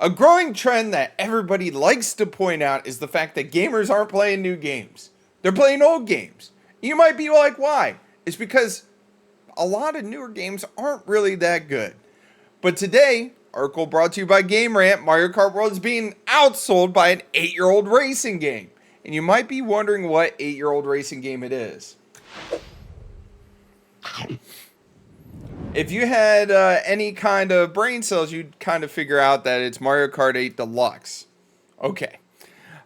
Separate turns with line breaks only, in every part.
A growing trend that everybody likes to point out is the fact that gamers aren't playing new games. They're playing old games. You might be like, why? It's because a lot of newer games aren't really that good. But today, article brought to you by Game Rant, Mario Kart World is being outsold by an 8-year-old racing game. And you might be wondering what 8-year-old racing game it is. If you had any kind of brain cells, you'd kind of figure out that it's Mario Kart 8 Deluxe. Okay.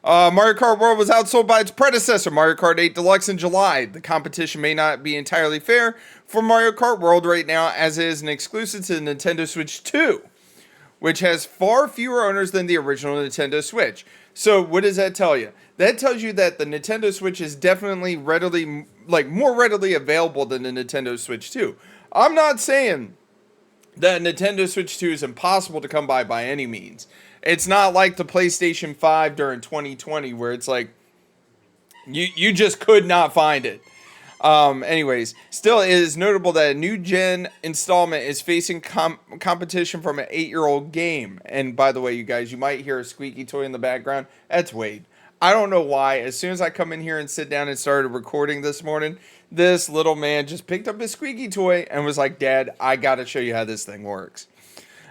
Mario Kart World was outsold by its predecessor, Mario Kart 8 Deluxe, in July. The competition may not be entirely fair for Mario Kart World right now, as it is an exclusive to the Nintendo Switch 2, which has far fewer owners than the original Nintendo Switch. So what does that tell you? That tells you that the Nintendo Switch is definitely more readily available than the Nintendo Switch 2. I'm not saying that Nintendo Switch 2 is impossible to come by any means. It's not like the PlayStation 5 during 2020 where it's like you just could not find it. Anyways, still it is notable that a new gen installment is facing competition from an 8-year-old game. And by the way, you guys, you might hear a squeaky toy in the background. That's Wade. I don't know why. As soon as I come in here and sit down and started recording this morning, this little man just picked up his squeaky toy and was like, Dad, I gotta show you how this thing works.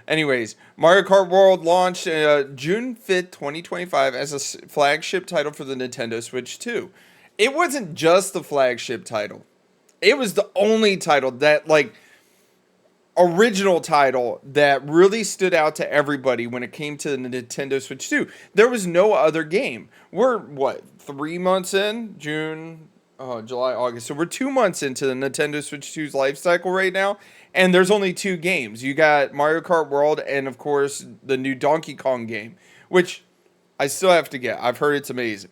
Anyways, Mario Kart World launched June 5th, 2025 as a flagship title for the Nintendo Switch 2. It wasn't just the flagship title. It was the only title that, original title that really stood out to everybody when it came to the Nintendo Switch 2. There was no other game. We're, 3 months in? July, August. So we're 2 months into the Nintendo Switch 2's life cycle right now. And there's only 2 games. You got Mario Kart World and, of course, the new Donkey Kong game, which I still have to get. I've heard it's amazing.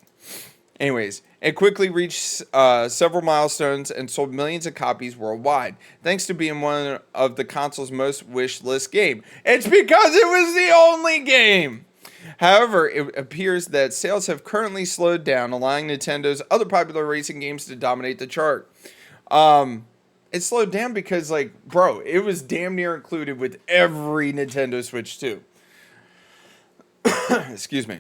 Anyways, it quickly reached several milestones and sold millions of copies worldwide, thanks to being one of the console's most wish list game. It's because it was the only game! However, it appears that sales have currently slowed down, allowing Nintendo's other popular racing games to dominate the chart. It slowed down because, it was damn near included with every Nintendo Switch 2. Excuse me.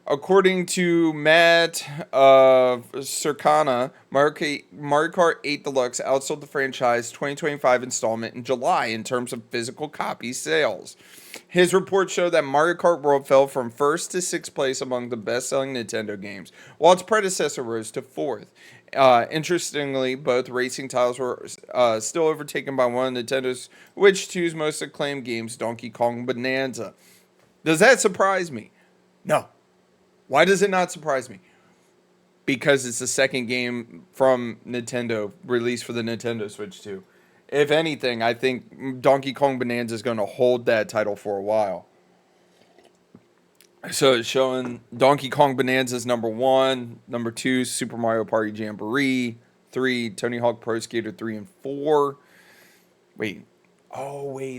According to Matt Circana, Mario Kart 8 Deluxe outsold the franchise 2025 installment in July in terms of physical copy sales. His report showed that Mario Kart World fell from 1st to 6th place among the best-selling Nintendo games, while its predecessor rose to 4th. Interestingly, both racing titles were still overtaken by one of Nintendo's Switch 2's most acclaimed games, Donkey Kong Bonanza. Does that surprise me? No. Why does it not surprise me? Because it's the second game from Nintendo released for the Nintendo Switch 2. If anything, I think Donkey Kong Bonanza is going to hold that title for a while. So it's showing Donkey Kong Bonanza's number 1, number 2, Super Mario Party Jamboree, 3, Tony Hawk Pro Skater 3 and 4. Wait,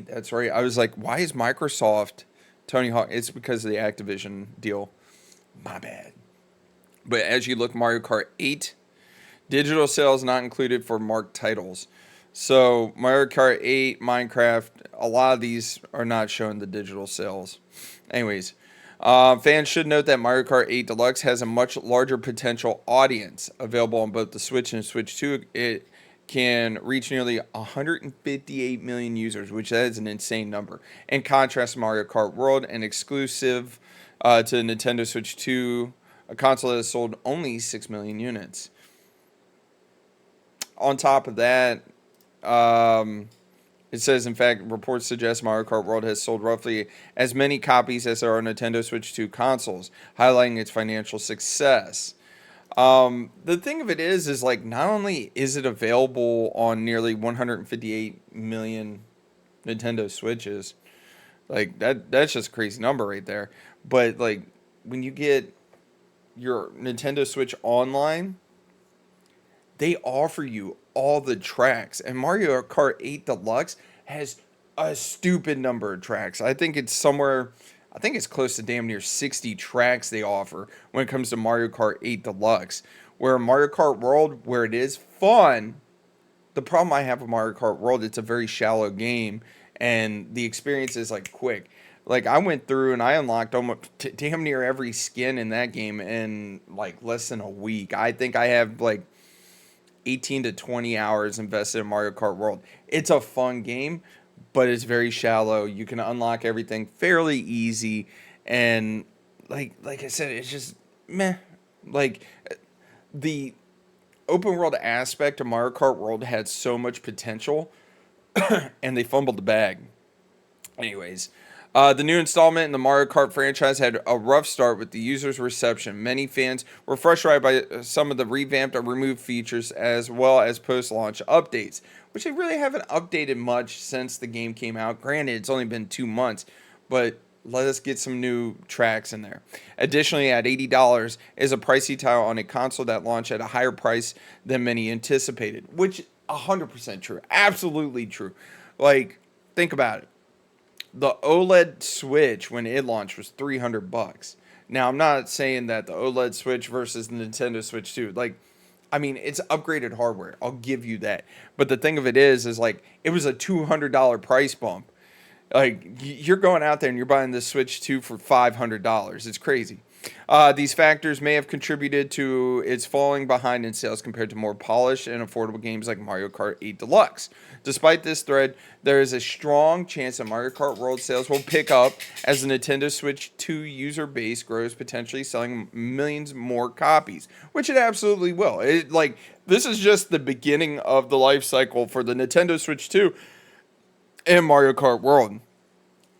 that's right. I was like, why is Microsoft Tony Hawk? It's because of the Activision deal. My bad. But as you look, Mario Kart 8, digital sales not included for marked titles. So Mario Kart 8, Minecraft, a lot of these are not showing the digital sales. Anyways, fans should note that Mario Kart 8 Deluxe has a much larger potential audience available on both the Switch and Switch 2. It can reach nearly 158 million users, which is an insane number. In contrast to Mario Kart World, an exclusive to Nintendo Switch 2, a console that has sold only 6 million units. On top of that, it says, in fact, reports suggest Mario Kart World has sold roughly as many copies as there are Nintendo Switch 2 consoles, highlighting its financial success. The thing of it is not only is it available on nearly 158 million Nintendo Switches, that's just a crazy number right there. But when you get your Nintendo Switch Online, they offer you all the tracks. And Mario Kart 8 Deluxe has a stupid number of tracks. I think it's close to damn near 60 tracks they offer when it comes to Mario Kart 8 Deluxe. Where Mario Kart World, where it is fun, the problem I have with Mario Kart World, it's a very shallow game, and the experience is quick. Like, I went through and I unlocked almost damn near every skin in that game in like less than a week. I think I have like 18 to 20 hours invested in Mario Kart World. It's a fun game, but it's very shallow. You can unlock everything fairly easy, and like I said, it's just meh. Like, the open world aspect of Mario Kart World had so much potential, and they fumbled the bag. Anyways, the new installment in the Mario Kart franchise had a rough start with the user's reception. Many fans were frustrated by some of the revamped or removed features as well as post-launch updates, which they really haven't updated much since the game came out. Granted, it's only been 2 months, but let us get some new tracks in there. Additionally, at $80 is a pricey title on a console that launched at a higher price than many anticipated, which 100% true. Absolutely true. Like, think about it. The OLED Switch when it launched was $300. Now, I'm not saying that the OLED Switch versus the Nintendo Switch 2, like, I mean, it's upgraded hardware. I'll give you that. But the thing of it is like, it was a $200 price bump. Like, you're going out there and you're buying this Switch 2 for $500. It's crazy. These factors may have contributed to its falling behind in sales compared to more polished and affordable games like Mario Kart 8 Deluxe. Despite this thread, there is a strong chance that Mario Kart World sales will pick up as the Nintendo Switch 2 user base grows, potentially selling millions more copies, which it absolutely will. This is just the beginning of the life cycle for the Nintendo Switch 2 and Mario Kart World.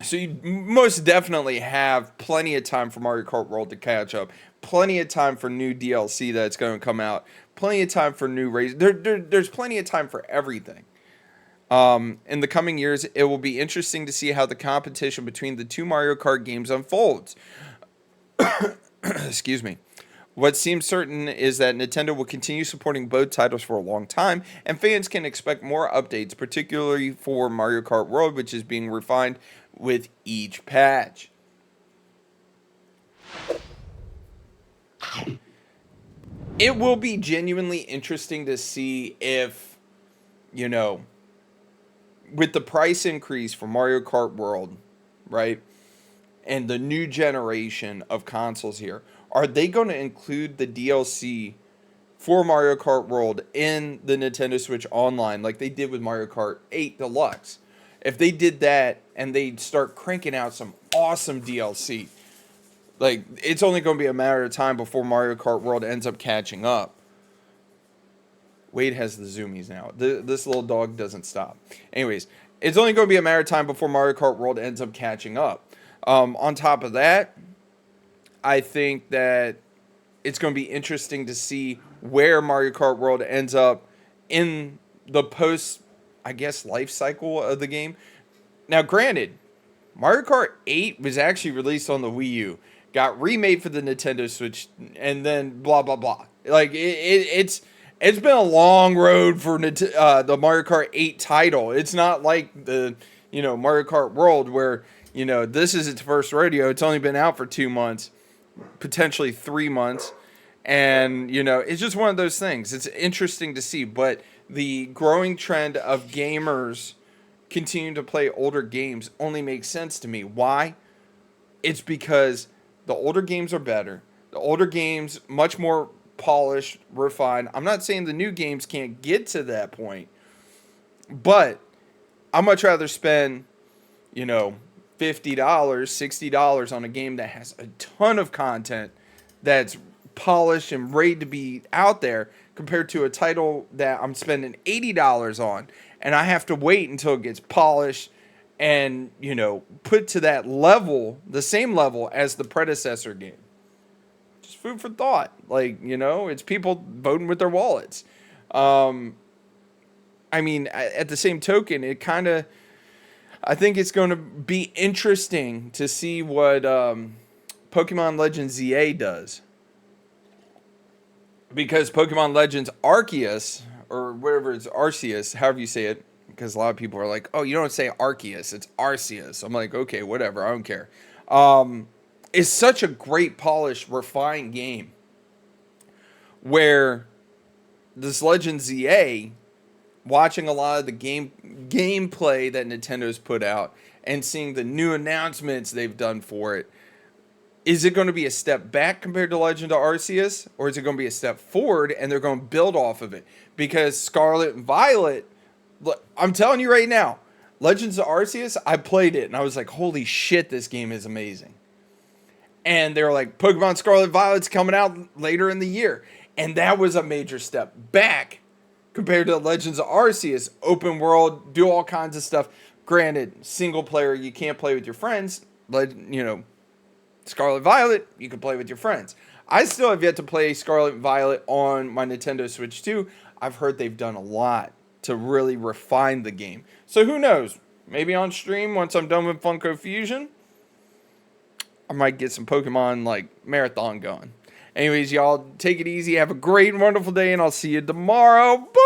So you most definitely have plenty of time for Mario Kart World to catch up. Plenty of time for new DLC that's going to come out. Plenty of time for new races. There's plenty of time for everything. In the coming years, it will be interesting to see how the competition between the two Mario Kart games unfolds. Excuse me. What seems certain is that Nintendo will continue supporting both titles for a long time, and fans can expect more updates, particularly for Mario Kart World, which is being refined with each patch. It will be genuinely interesting to see if, with the price increase for Mario Kart World, right, and the new generation of consoles here, are they going to include the DLC for Mario Kart World in the Nintendo Switch Online like they did with Mario Kart 8 Deluxe? If they did that and they start cranking out some awesome DLC, like, it's only going to be a matter of time before Mario Kart World ends up catching up. Wade has the zoomies now. This little dog doesn't stop. Anyways, it's only going to be a matter of time before Mario Kart World ends up catching up. On top of that, I think that it's going to be interesting to see where Mario Kart World ends up in the post, I guess, life cycle of the game. Now, granted, Mario Kart 8 was actually released on the Wii U, got remade for the Nintendo Switch, and then blah, blah, blah. Like, it's been a long road for the Mario Kart 8 title. It's not like the, Mario Kart World where, this is its first rodeo. It's only been out for 2 months, potentially 3 months. And, it's just one of those things. It's interesting to see. But the growing trend of gamers continuing to play older games only makes sense to me. Why? It's because the older games are better. The older games, much more polished, refined. I'm not saying the new games can't get to that point. But I'd much rather spend, $50, $60 on a game that has a ton of content that's polished and ready to be out there compared to a title that I'm spending $80 on and I have to wait until it gets polished and, put to that level, the same level as the predecessor game. Just food for thought. Like, it's people voting with their wallets. At the same token, I think it's going to be interesting to see what Pokemon Legends ZA does. Because Pokemon Legends Arceus, or whatever it's Arceus, however you say it, because a lot of people are like, oh, you don't say Arceus, it's Arceus. I'm like, okay, whatever, I don't care. It's such a great, polished, refined game where this Legends ZA, watching a lot of the gameplay that Nintendo's put out and seeing the new announcements they've done for it, is it going to be a step back compared to Legend of Arceus, or is it going to be a step forward and they're going to build off of it? Because Scarlet and Violet, look, I'm telling you right now, Legends of Arceus, I played it and I was like, holy shit, this game is amazing. And they were like, Pokemon Scarlet Violet's coming out later in the year. And that was a major step back compared to Legends of Arceus. Open world, do all kinds of stuff. Granted, single player, you can't play with your friends. Scarlet Violet, you can play with your friends. I still have yet to play Scarlet Violet on my Nintendo Switch 2. I've heard they've done a lot to really refine the game. So who knows? Maybe on stream, once I'm done with Funko Fusion, I might get some Pokemon, marathon going. Anyways, y'all, take it easy. Have a great and wonderful day, and I'll see you tomorrow. Bye!